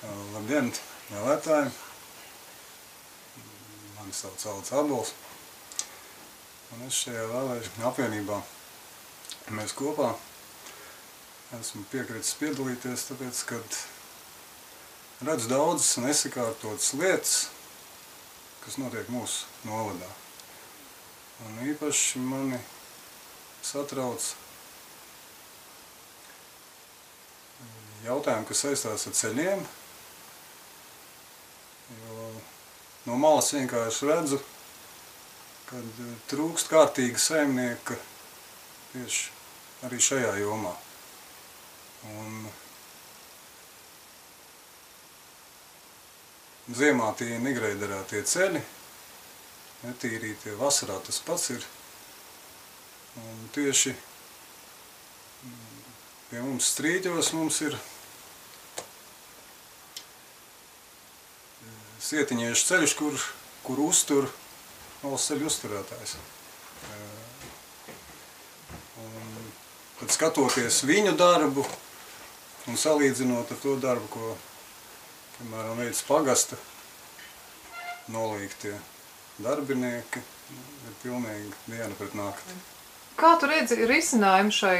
Labdien, vēlētāji! Mani sauc Aldis Abols. Un es šajā vēlēšanu apvienībā mēs kopā esmu piekritis piedalīties, tāpēc, kad redzu daudzas nesakārtotas lietas, kas notiek mūsu novadā. Un īpaši mani satrauc jautājumi, kas saistās ar ceļiem, jo no malas vienkārši redzu, kad trūkst kārtīga saimnieka tieši arī šajā jomā. Un ziemā tie negreiderētie ceļi, netīrītie, vasarā tas pats ir. Un tieši pie mums Strīķos mums ir Sietiņiešu ceļš, kur uztur valsts ceļu uzturētājs. Un tad skatoties viņu darbu un salīdzinot ar to darbu, ko, piemēram, veids pagasta nolīgtie darbinieki, ir pilnīgi diena pret nakti. Kā tu redzi risinājumu šai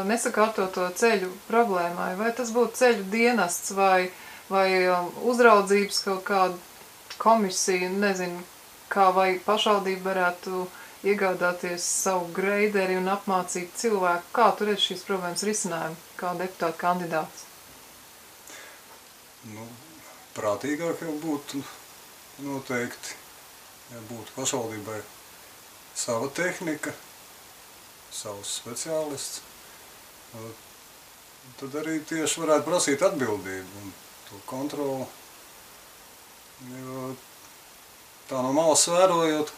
nesakārtoto ceļu problēmai? Vai tas būtu ceļu dienests vai uzraudzības kaut kāda komisija, nezinu, kā vai pašvaldība varētu iegādāties savu greideri un apmācīt cilvēku? Kā tu redzi šīs problēmas risinājumu kā deputāta kandidāts? Prātīgāk jau būtu noteikti, ja būtu pašvaldībai sava tehnika, savs speciālists, tad arī tieši varētu prasīt atbildību un to kontroli. Jo tā no malas vērojot,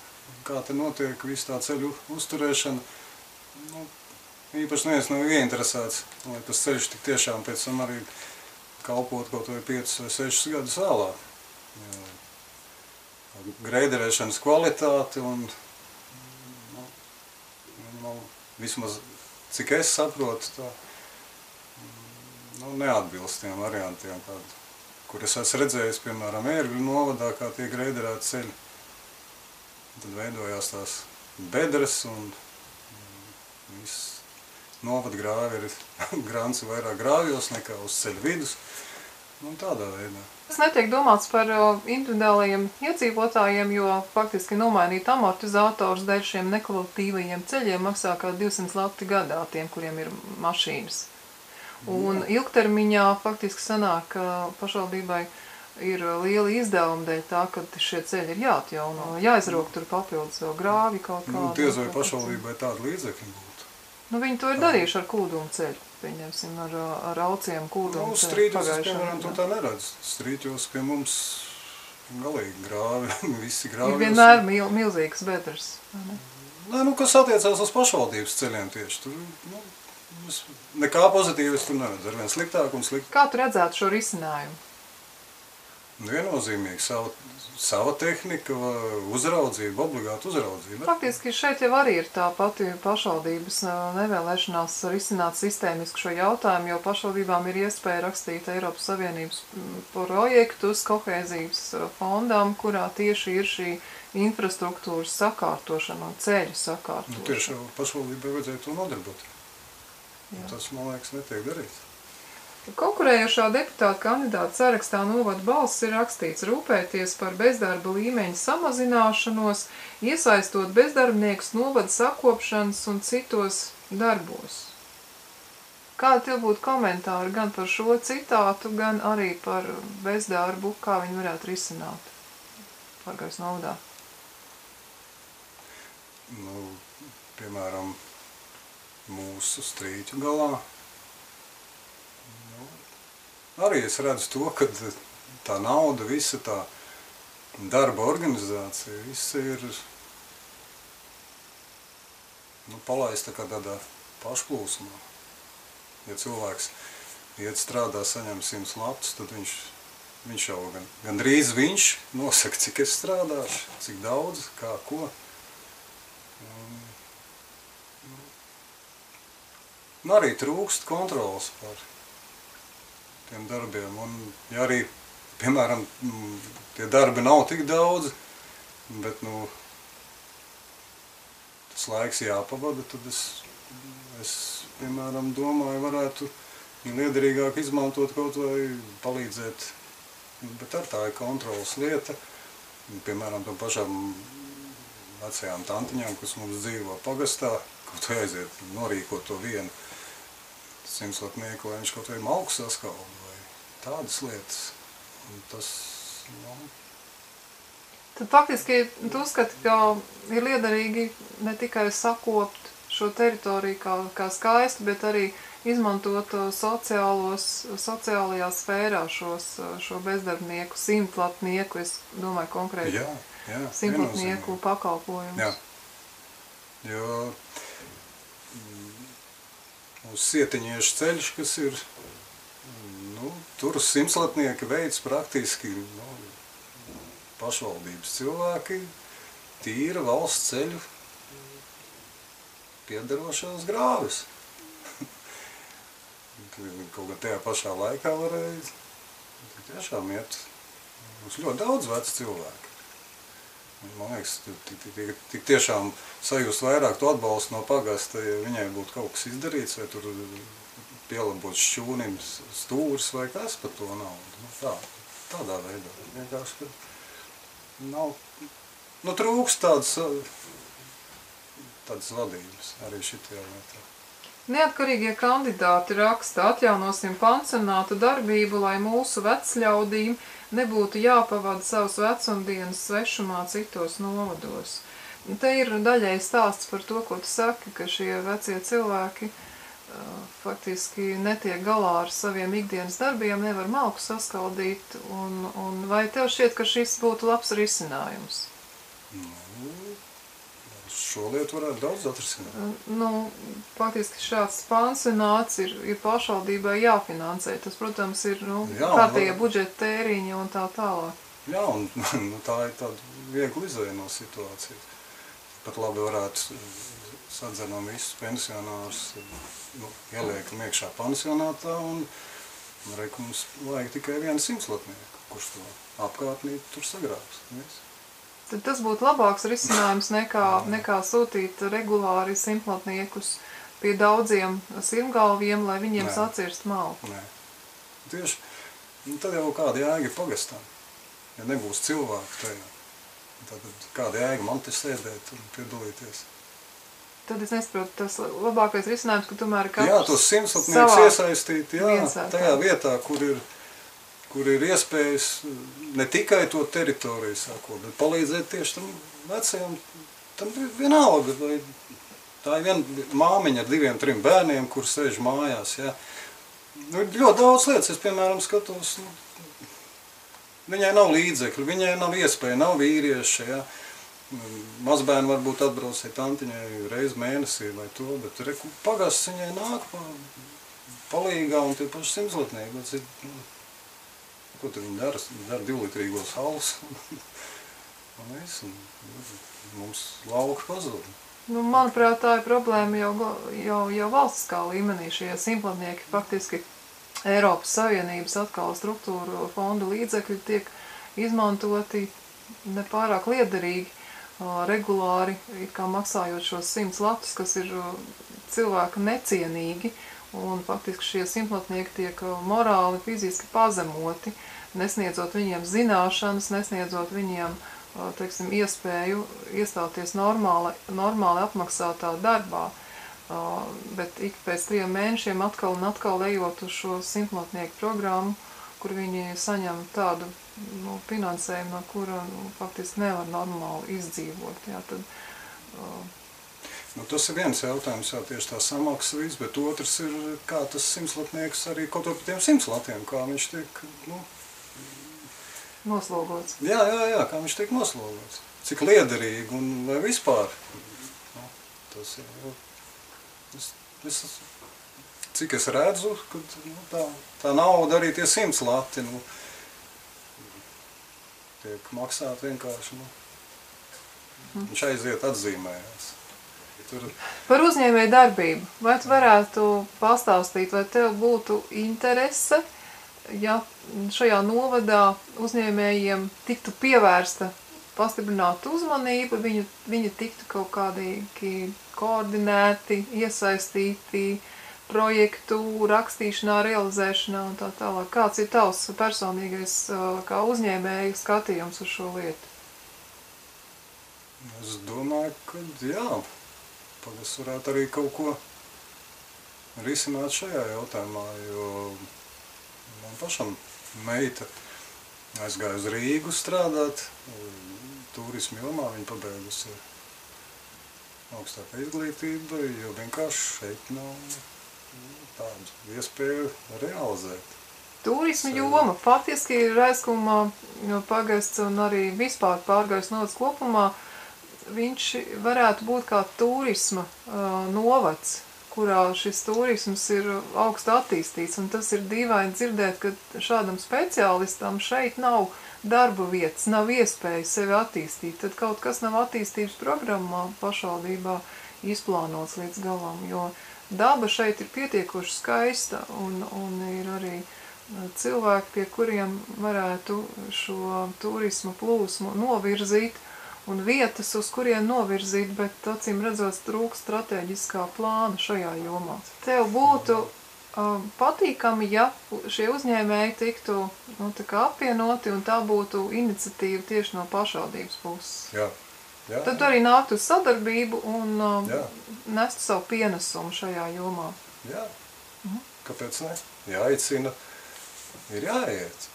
kā te notiek visu tā ceļu uzturēšana, īpaši neviens nav ieinteresēts, lai tas ceļš tik tiešām pēc tam arī kalpot kaut vai 5 vai 6 gadus vēlāk. Greiderēšanas kvalitāte un vismaz, cik es saprotu, tā neatbilst tiem variantiem, kur es esmu redzējis, piemēram, Ērgļu novadā, kā tiek greiderēti ceļi. Tad veidojās tās bedres un viss novada grāvi ir grants vairāk grāvjos nekā uz ceļu vidus. Un tādā veidā. Tas netiek domāts par individuālajiem iedzīvotājiem, jo faktiski nomainīt amortizators dēļ šiem nekvalitīvajiem ceļiem maksā kā 200 lati gadā tiem, kuriem ir mašīnas. Un ilgtermiņā faktiski sanāk, ka pašvaldībai ir liela izdevuma dēļ tā, ka šie ceļi ir jāatjauno, jāizrok tur papildus vēl grāvi kaut kādu. Tiez vai pašvaldībai tāda līdzekļi būtu? Viņi to ir darījuši ar kūdumu ceļu, pieņemsim, ar auciem kūdumu ceļu. Strīķos es, piemēram, to tā neredzu. Strīķos pie mums galīgi grāvi, visi grāvi. Ir vienmēr milzīgas bedres. Kas attiecās uz pašvaldības ceļiem tieši tur, nekā pozitīvas tur neredz, ar vien sliktāk un sliktāk. Kā tu redzētu šo risinājumu? Viennozīmīgi sava tehnika, uzraudzība, obligāta uzraudzība. Faktiski šeit jau arī ir tā pati pašvaldības nevēlēšanās risināt sistēmisku šo jautājumu, jo pašvaldībām ir iespēja rakstīt Eiropas Savienības projektus kohēzijas fondām, kurā tieši ir šī infrastruktūras sakārtošana un ceļu sakārtošana. Tieši pašvaldībai vajadzēja to nodarbot. Tas, man liekas, netiek darīts. Konkurējošā deputāta kandidāta sarakstā novada balss ir rakstīts rūpēties par bezdarba līmeņa samazināšanos, iesaistot bezdarbniekus novada sakopšanas un citos darbos. Kādi tev būtu komentāri gan par šo citātu, gan arī par bezdarbu, kā viņi varētu risināt Pārgājas novadā? Piemēram, mūsu Strīķu galā. Arī es redzu to, ka tā nauda, visa tā darba organizācija, visa ir palaista kā tādā pašplūsmā. Ja cilvēks iet strādā, saņem 100 latus, tad viņš jau gandrīz viņš nosaka, cik es strādāšu, cik daudz, kā, ko. Arī trūkst kontrolas par tiem darbiem. Un ja arī piemēram, tie darbi nav tik daudz, bet, tas laiks jāpavada, tad es piemēram, domāju, varētu liederīgāk izmantot kaut vai palīdzēt, bet tā ir kontrolas lieta, piemēram, tam pašām vecajām tantiņām, kas mums dzīvo pagastā, kaut vai aiziet, norīkot to vienu simtlatnieku, lai viņš kaut vai malku saskalda, vai tādas lietas. Un tas, Tad faktiski tu uzskati, ka ir liederīgi ne tikai sakopt šo teritoriju kā skaistu, bet arī izmantot sociālajā sfērā šo bezdarbnieku, simtlatnieku, es domāju konkrēti simtlatnieku pakalpojumus. Jā, jo uz Sietiņiešu ceļš, kas ir, tur simtlatnieki veids praktiski pašvaldības cilvēki tīra valsts ceļu piederošās grāvis. Kaut kā tajā pašā laikā varēja tiešām iet mums ļoti daudz vecu cilvēku. Man liekas, tik tiešām sajust vairāk to atbalstu no pagasta, ja viņai būtu kaut kas izdarīts, vai tur pielabot šķūnim stūris vai kas par to naudu. Tādā veidā. Vienkārši, ka nav, trūkst tādas vadības arī šitajā lietā. Neatkarīgie kandidāti raksta, atjaunosim pansionātu darbību, lai mūsu vecļaudīm nebūtu jāpavada savus vecumdienas svešumā citos novados. Te ir daļai stāsts par to, ko tu saki, ka šie vecie cilvēki faktiski netiek galā ar saviem ikdienas darbiem, nevar malku saskaldīt, un vai tev šķiet, ka šis būtu labs risinājums? Šo lietu varētu daudz atrisināt. Faktiski šāds pansionāts ir pašvaldībai jāfinansē. Tas, protams, ir kārtējie budžeta tēriņi un tā tālāk. Jā, un tā ir tāda viegla izēja no situācijas. Pat labi varētu sadzenam visus pensionārus, ieliekam iekšā pansionātā un reku mums vajag tikai vienu simtlatnieku, kurš to apkārtnī tur sagrābs. Tad tas būtu labāks risinājums nekā sūtīt regulāri simtlatniekus pie daudziem sirmgalviem, lai viņiem sacirst malku. Nē. Tieši, tad jau kāda jēga pagastām, ja nebūs cilvēku tajā. Tad kāda jēga man te sēdēt un piedalīties. Tad es nesaprotu, tas labākais risinājums, ka tomēr katrs jā, tos simtlatniekus iesaistīt tajā vietā, kur ir iespējas ne tikai to teritoriju sakot, bet palīdzēt tieši tam vecajam, tam vienalga, vai tā ir viena māmiņa ar 2-3 bērniem, kur sēž mājās, jā. Ļoti daudz lietas, es, piemēram, skatos, viņai nav līdzekļu, viņai nav iespēja, nav vīrieši, jā. Mazbērni varbūt atbraucēja tantiņai reiz mēnesī vai to, bet pagasts viņai nāk palīgā un tie paši simtlatnieki. Ko tad viņi dara? Viņi dara 2-litrīgos halus un viss, un mums lauka pazūd. Manuprāt, tā ir problēma jau valstiskā līmenī. Šie simtlatnieki faktiski Eiropas Savienības atkal struktūru fondu līdzekļi tiek izmantoti nepārāk liederīgi, regulāri, kā maksājot šos 100 latus, kas ir cilvēku necienīgi, un faktiski šie simtlatnieki tiek morāli, fiziski pazemoti, nesniedzot viņiem zināšanas, nesniedzot viņiem, teiksim, iespēju iestāties normāli apmaksātā darbā, bet ik pēc 3 mēnešiem atkal un atkal ejot uz šo simtlatnieku programmu, kur viņi saņem tādu finansējumu, no kura faktiski nevar normāli izdzīvot. Jā, tad, tas ir viens jautājums, jā, tieši tā samaksa viss, bet otrs ir, kā tas simtlatnieks arī kaut par tiem 100 latiem, kā viņš tiek, noslogots. Jā, kā viņš tiek noslogots. Cik liederīgi un vai vispār. Tas ir, cik es redzu, ka tā nauda arī tie 100 lati, tiek maksāt vienkārši, viņš aiziet atzīmējās. Par uzņēmēju darbību. Vai tu varētu pastāstīt, vai tev būtu interese ja šajā novadā uzņēmējiem tiktu pievērsta pastiprināta uzmanība, viņi tiktu kaut kādīgi koordinēti, iesaistīti projektu rakstīšanā, realizēšanā un tā tālāk. Kāds ir tavs personīgais kā uzņēmēja skatījums uz šo lietu? Es domāju, ka jā, es varētu arī kaut ko risināt šajā jautājumā, jo man pašam meita aizgāja uz Rīgu strādāt, turismu jomā, viņa pabeigusi augstākā izglītība, jo vienkārši šeit nav tādu iespēju realizēt. Turismu joma faktiski ir Raiskuma pagasts un arī vispār Pārgailes novads kopumā. Viņš varētu būt kā turisma novads, kurā šis turisms ir augstu attīstīts. Un tas ir dīvaini dzirdēt, ka šādam speciālistam šeit nav darba vietas, nav iespēja sevi attīstīt. Tad kaut kas nav attīstības programmā pašvaldībā izplānots līdz galam, jo daba šeit ir pietiekoši skaista un ir arī cilvēki, pie kuriem varētu šo turisma plūsmu novirzīt un vietas, uz kuriem novirzīt, bet acīm redzot trūkst strateģiskā plāna šajā jomā. Tev būtu patīkami, ja šie uzņēmēji tiktu tā kā apvienoti un tā būtu iniciatīva tieši no pašvaldības puses. Jā. Jā, tad arī nākt uz sadarbību un nest savu pienesumu šajā jomā. Jā, kāpēc ne? Jāicina, ir jāiet.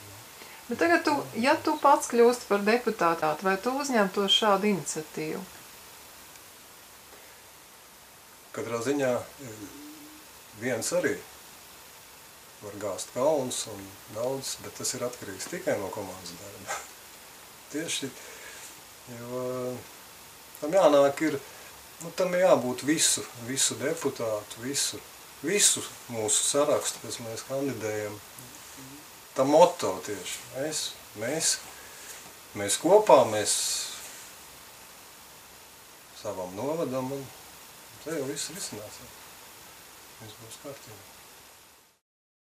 Bet tagad, ja tu pats kļūsti par deputātu, vai tu uzņemtos šādu iniciatīvu? Katrā ziņā viens arī var gāzt kalnus un daudz, bet tas ir atkarīgs tikai no komandas darba. Tieši, jo tam jānāk ir, tam jābūt visu deputātu, visu mūsu sarakstu, kas mēs kandidējam. Tā moto tieši. Mēs kopā, mēs savam novadam un te jau viss risinās. Viss būs kārtībā.